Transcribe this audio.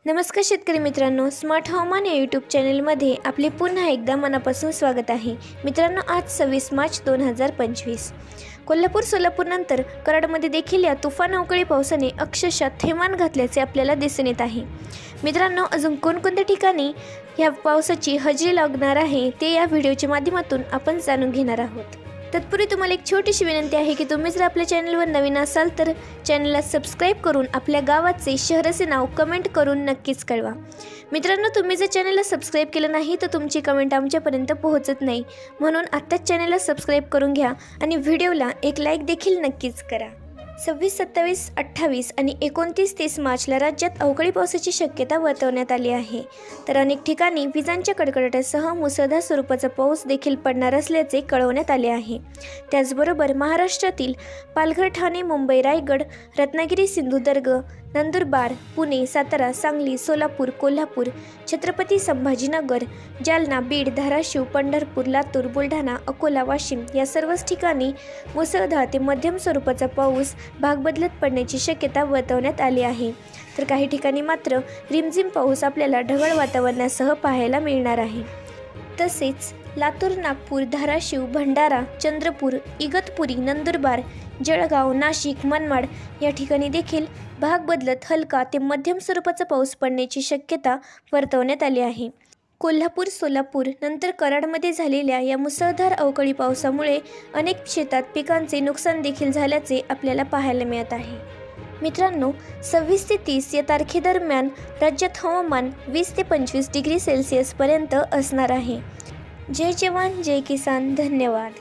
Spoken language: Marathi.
नमस्कार शेतकरी मित्रांनो, स्मार्ट हवामान या यूट्यूब चॅनलमध्ये आपले पुन्हा एकदा मनापासून स्वागत आहे। मित्रांनो, आज 26 मार्च 2025 कोल्हापूर सोलापूर नंतर कराडमध्ये देखील या तुफान अवकाळी पावसाने अक्षरशः थैमान घातल्याचे आपल्याला दिसून येत आहे। मित्रांनो, अजून कोणकोणत्या ठिकाणी या पावसाची हजेरी लागणार आहे ते या व्हिडिओच्या माध्यमातून आपण जाणून घेणार आहोत। तत्पूर्वी तुम्हाला एक छोटीशी विनंती आहे की तुम्ही जर आपल्या चॅनलवर नवीन असाल तर चॅनलला सबस्क्राइब करून आपल्या गावाचे शहराचे नाव कमेंट करून नक्कीच कळवा। मित्रांनो, तुम्ही जर चॅनलला सबस्क्राइब केलं नाही तर तुमची कमेंट आमच्यापर्यंत पोहोचत नाही, म्हणून आत्ताच चॅनलला सबस्क्राइब करून घ्या आणि व्हिडिओला एक लाईक देखील नक्कीच करा। 26, 27, 28 आणि 29-30 मार्चला राज्यात अवकाळी पावसाची शक्यता वर्तवण्यात आली आहे। तर अनेक ठिकाणी विजांच्या कडकडाटासह मुसळधार स्वरूपाचा पाऊस देखील पडणार असल्याचे कळवण्यात आले आहे। त्याचबरोबर महाराष्ट्रातील पालघर, ठाणे, मुंबई, रायगड, रत्नागिरी, सिंधुदुर्ग, नंदुरबार, पुणे, सातारा, सांगली, सोलापूर, कोल्हापूर, छत्रपती संभाजीनगर, जालना, बीड, धाराशिव, पंढरपूर, लातूर, बुलढाणा, अकोला, वाशिम या सर्वच ठिकाणी मुसळधार ते मध्यम स्वरूपाचा पाऊस भाग बदलत पडण्याची शक्यता वर्तवण्यात आली आहे। तर काही ठिकाणी मात्र रिमझिम पाऊस आपल्याला ढगाळ वातावरणासह पाहायला मिळणार आहे। तसेच लातूर, नागपूर, धाराशिव, भंडारा, चंद्रपूर, इगतपुरी, नंदुरबार, जळगाव, नाशिक, मनमाड या ठिकाणी देखील भाग बदलत हलका ते मध्यम स्वरूपाचा पाऊस पडण्याची शक्यता वर्तवण्यात आली आहे। कोल्हापूर, सोलापूर नंतर कराडमध्ये झालेल्या या मुसळधार अवकाळी पावसामुळे अनेक शेतात पिकांचे नुकसान देखील झाल्याचे आपल्याला पाहायला मिळत आहे। मित्रांनो, 26 ते 30 या तारखेदरम्यान राज्यात हवामान 20 ते 25 डिग्री सेल्सिअस पर्यंत असणार आहे। जय जवान, जय किसान, धन्यवाद।